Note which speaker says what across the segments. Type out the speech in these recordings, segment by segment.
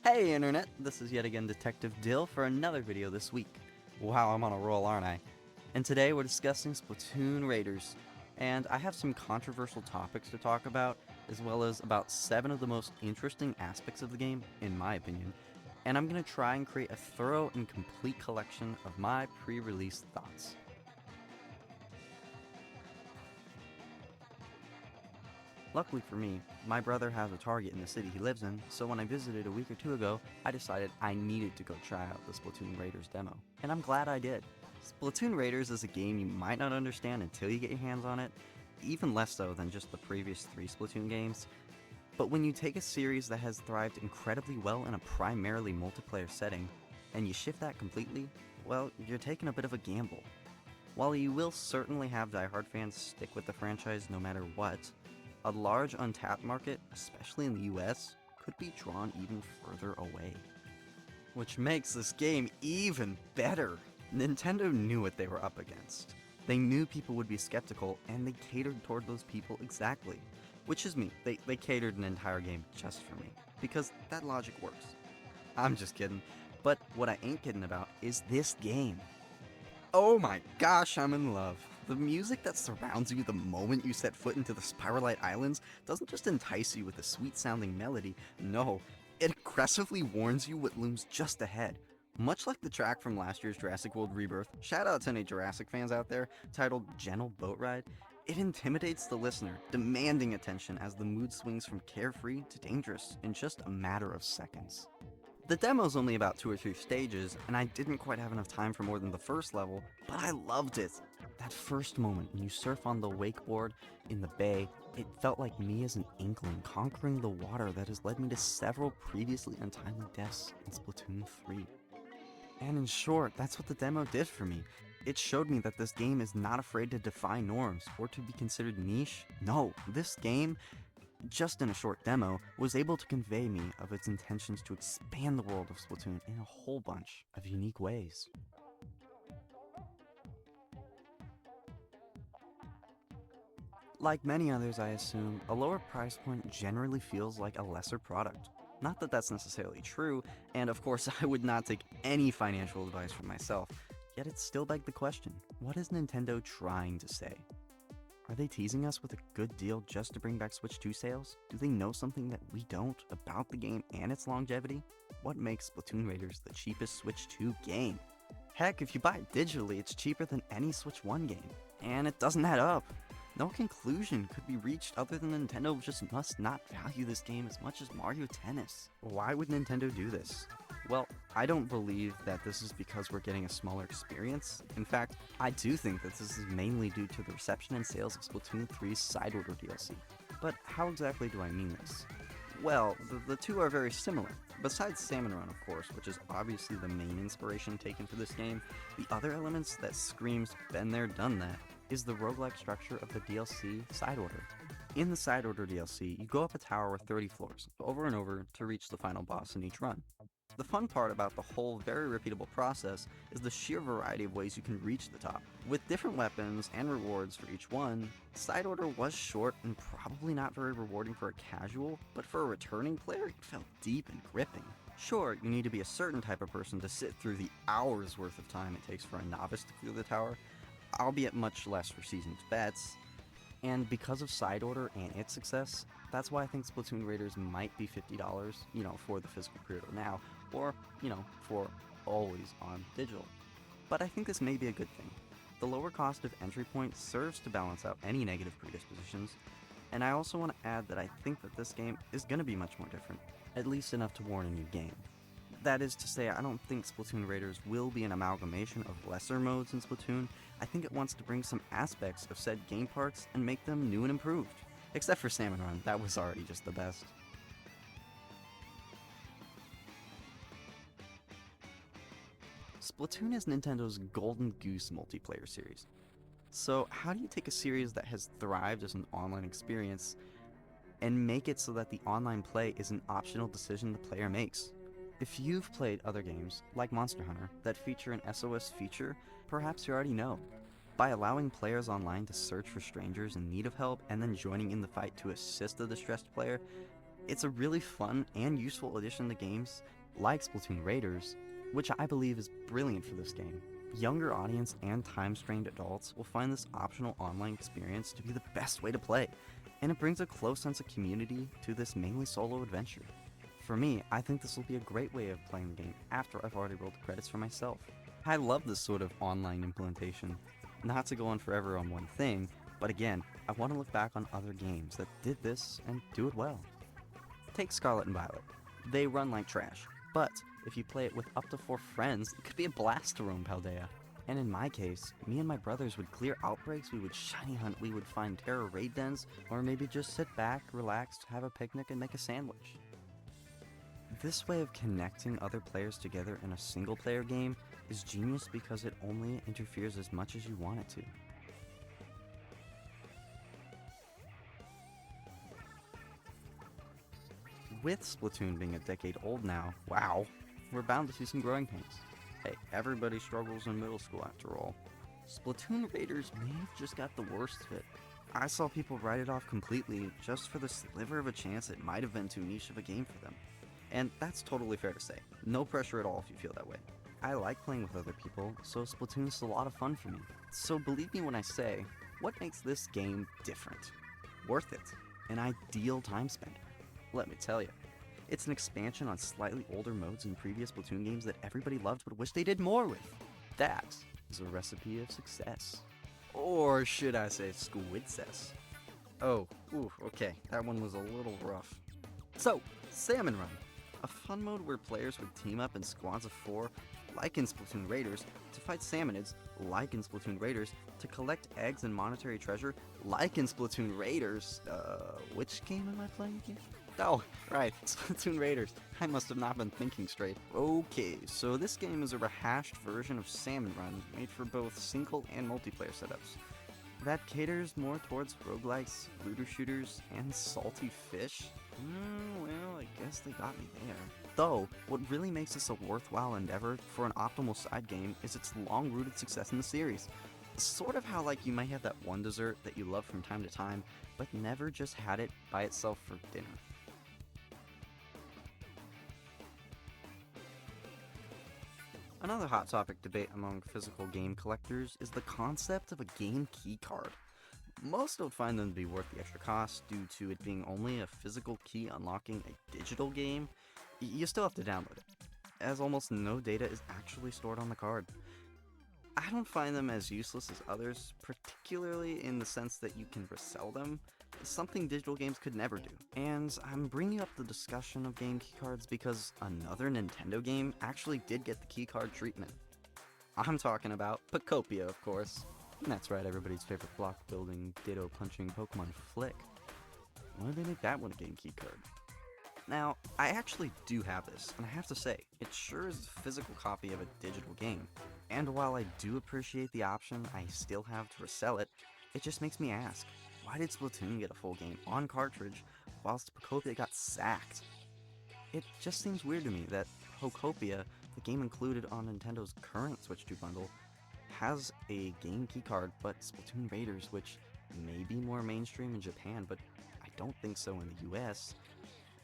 Speaker 1: Hey Internet, this is yet again Detective Dill for another video this week. Wow, I'm on a roll, aren't I? And today we're discussing Splatoon Raiders. And I have some controversial topics to talk about, as well as about 7 of the most interesting aspects of the game, in my opinion. And I'm going to try and create a thorough and complete collection of my pre-release thoughts. Luckily for me, my brother has a Target in the city he lives in, so when I visited a week or two ago, I decided I needed to go try out the Splatoon Raiders demo. And I'm glad I did. Splatoon Raiders is a game you might not understand until you get your hands on it, even less so than just the previous 3 Splatoon games. But when you take a series that has thrived incredibly well in a primarily multiplayer setting, and you shift that completely, well, you're taking a bit of a gamble. While you will certainly have diehard fans stick with the franchise no matter what, a large untapped market, especially in the US, could be drawn even further away. Which makes this game even better! Nintendo knew what they were up against. They knew people would be skeptical, and they catered toward those people exactly. Which is me. They catered an entire game just for me. Because that logic works. I'm just kidding. But what I ain't kidding about is this game. Oh my gosh, I'm in love. The music that surrounds you the moment you set foot into the Spiralite Islands doesn't just entice you with a sweet-sounding melody, no, it aggressively warns you what looms just ahead. Much like the track from last year's Jurassic World Rebirth, shout out to any Jurassic fans out there, titled Gentle Boat Ride, it intimidates the listener, demanding attention as the mood swings from carefree to dangerous in just a matter of seconds. The demo's only about 2 or 3 stages, and I didn't quite have enough time for more than the first level, but I loved it! That first moment when you surf on the wakeboard in the bay, it felt like me as an inkling conquering the water that has led me to several previously untimely deaths in Splatoon 3. And in short, that's what the demo did for me. It showed me that this game is not afraid to defy norms or to be considered niche. No, this game, just in a short demo, was able to convey me of its intentions to expand the world of Splatoon in a whole bunch of unique ways. Like many others, I assume, a lower price point generally feels like a lesser product. Not that that's necessarily true, and of course I would not take any financial advice from myself, yet it still begs the question, what is Nintendo trying to say? Are they teasing us with a good deal just to bring back Switch 2 sales? Do they know something that we don't about the game and its longevity? What makes Splatoon Raiders the cheapest Switch 2 game? Heck, if you buy it digitally, it's cheaper than any Switch 1 game. And it doesn't add up. No conclusion could be reached other than Nintendo just must not value this game as much as Mario Tennis. Why would Nintendo do this? Well, I don't believe that this is because we're getting a smaller experience. In fact, I do think that this is mainly due to the reception and sales of Splatoon 3's Side Order DLC. But how exactly do I mean this? Well, the two are very similar. Besides Salmon Run, of course, which is obviously the main inspiration taken for this game, the other elements that screams been there, done that is the roguelike structure of the DLC Side Order. In the Side Order DLC, you go up a tower with 30 floors, over and over, to reach the final boss in each run. The fun part about the whole very repeatable process is the sheer variety of ways you can reach the top. With different weapons and rewards for each one, Side Order was short and probably not very rewarding for a casual, but for a returning player, it felt deep and gripping. Sure, you need to be a certain type of person to sit through the hours worth of time it takes for a novice to clear the tower, albeit much less for seasoned vets. And because of Side Order and its success, that's why I think Splatoon Raiders might be $50, for the physical pre-order now, or, for always on digital. But I think this may be a good thing. The lower cost of entry point serves to balance out any negative predispositions, and I also want to add that I think that this game is going to be much more different, at least enough to warrant a new game. That is to say, I don't think Splatoon Raiders will be an amalgamation of lesser modes in Splatoon. I think it wants to bring some aspects of said game parts and make them new and improved. Except for Salmon Run, that was already just the best. Splatoon is Nintendo's Golden Goose multiplayer series. So how do you take a series that has thrived as an online experience and make it so that the online play is an optional decision the player makes? If you've played other games, like Monster Hunter, that feature an SOS feature, perhaps you already know. By allowing players online to search for strangers in need of help and then joining in the fight to assist the distressed player, It's a really fun and useful addition to games like Splatoon Raiders, which I believe is brilliant for this game. Younger audience and time-strained adults will find this optional online experience to be the best way to play, and it brings a close sense of community to this mainly solo adventure. For me, I think this will be a great way of playing the game after I've already rolled the credits for myself. I love this sort of online implementation. Not to go on forever on one thing, but again, I want to look back on other games that did this and do it well. Take Scarlet and Violet. They run like trash, but if you play it with up to 4 friends, it could be a blast to roam Paldea. And in my case, me and my brothers would clear outbreaks, we would shiny hunt, we would find terror raid dens, or maybe just sit back, relax, have a picnic, and make a sandwich. This way of connecting other players together in a single player game is genius because it only interferes as much as you want it to. With Splatoon being a decade old now, wow, we're bound to see some growing pains. Hey, everybody struggles in middle school after all. Splatoon Raiders may have just got the worst of it. I saw people write it off completely just for the sliver of a chance it might have been too niche of a game for them. And that's totally fair to say. No pressure at all if you feel that way. I like playing with other people, so Splatoon's a lot of fun for me. So believe me when I say, what makes this game different? Worth it. An ideal time spender. Let me tell you. It's an expansion on slightly older modes in previous Splatoon games that everybody loved but wished they did more with. That is a recipe of success. Or should I say squidcess? Oh, ooh, okay, that one was a little rough. So, Salmon Run. A fun mode where players would team up in squads of 4, like in Splatoon Raiders, to fight salmonids, like in Splatoon Raiders, to collect eggs and monetary treasure, like in Splatoon Raiders. Which game am I playing again? Oh, right, Splatoon Raiders. I must have not been thinking straight. Okay, so this game is a rehashed version of Salmon Run, made for both single and multiplayer setups. That caters more towards roguelikes, looter shooters, and salty fish? Well, I guess they got me there. Though, what really makes this a worthwhile endeavor for an optimal side game is its long-rooted success in the series. Sort of how like you might have that one dessert that you love from time to time, but never just had it by itself for dinner. Another hot topic debate among physical game collectors is the concept of a game key card. Most don't find them to be worth the extra cost due to it being only a physical key unlocking a digital game. You still have to download it, as almost no data is actually stored on the card. I don't find them as useless as others, particularly in the sense that you can resell them, something digital games could never do. And I'm bringing up the discussion of game keycards because another Nintendo game actually did get the keycard treatment. I'm talking about Pocopia, of course. And that's right, everybody's favorite block-building, ditto-punching Pokemon flick. Why did they make that one a game keycard? Now, I actually do have this, and I have to say, it sure is a physical copy of a digital game. And while I do appreciate the option I still have to resell it, it just makes me ask, why did Splatoon get a full game on cartridge whilst Pocopia got sacked? It just seems weird to me that Pocopia, the game included on Nintendo's current Switch 2 bundle, has a game keycard, but Splatoon Raiders, which may be more mainstream in Japan, but I don't think so in the US,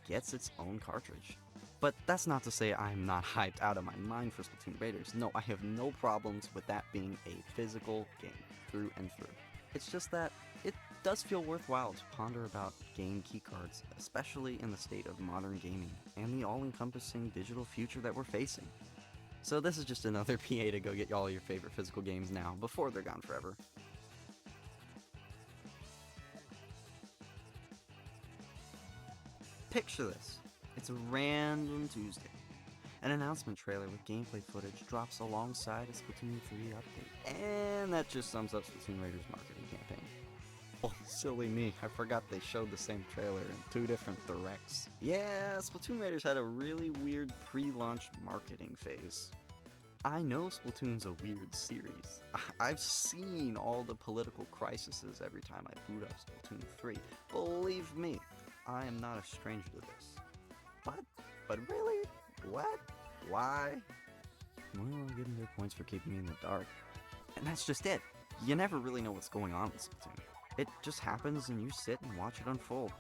Speaker 1: gets its own cartridge. But that's not to say I'm not hyped out of my mind for Splatoon Raiders. No, I have no problems with that being a physical game, through and through. It's just that it does feel worthwhile to ponder about game keycards, especially in the state of modern gaming, and the all-encompassing digital future that we're facing. So this is just another PA to go get all your favorite physical games now, before they're gone forever. Picture this. It's a random Tuesday. An announcement trailer with gameplay footage drops alongside a Splatoon 3 update. And that just sums up Splatoon Raiders' marketing campaign. Oh, silly me, I forgot they showed the same trailer in 2 different directs. Yeah, Splatoon Raiders had a really weird pre-launch marketing phase. I know Splatoon's a weird series. I've seen all the political crises every time I boot up Splatoon 3. Believe me, I am not a stranger to this. But really? What? Why? Well, I'll give them their points for keeping me in the dark. And that's just it. You never really know what's going on with Splatoon. It just happens and you sit and watch it unfold.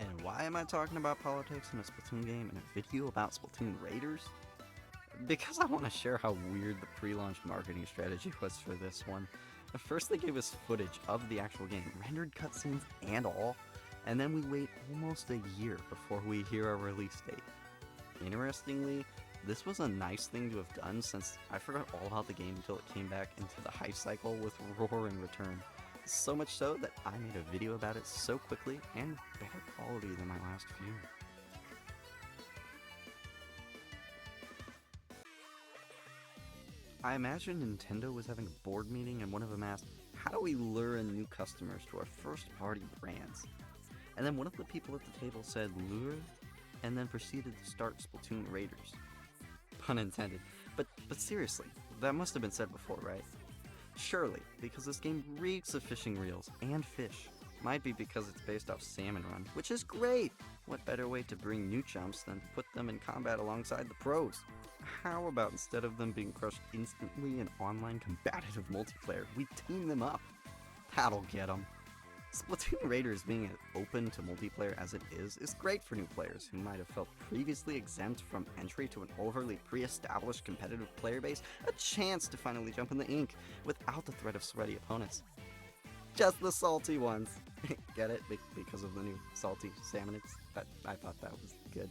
Speaker 1: And why am I talking about politics in a Splatoon game in a video about Splatoon Raiders? Because I want to share how weird the pre-launch marketing strategy was for this one. First they gave us footage of the actual game, rendered cutscenes and all, and then we wait almost a year before we hear a release date. Interestingly, this was a nice thing to have done since I forgot all about the game until it came back into the hype cycle with Roar and Return. So much so that I made a video about it so quickly and better quality than my last few. I imagine Nintendo was having a board meeting and one of them asked, how do we lure in new customers to our first party brands? And then one of the people at the table said lure, and then proceeded to start Splatoon Raiders. Pun intended. But seriously, that must have been said before, right? Surely, because this game reeks of fishing reels and fish. Might be because it's based off Salmon Run, which is great! What better way to bring new chumps than to put them in combat alongside the pros? How about instead of them being crushed instantly in online combative multiplayer, we team them up? That'll get them. Splatoon Raiders being as open to multiplayer as it is great for new players who might have felt previously exempt from entry to an overly pre-established competitive player base, a chance to finally jump in the ink without the threat of sweaty opponents. Just the salty ones. Get it? Because of the new salty salmon. I thought that was good.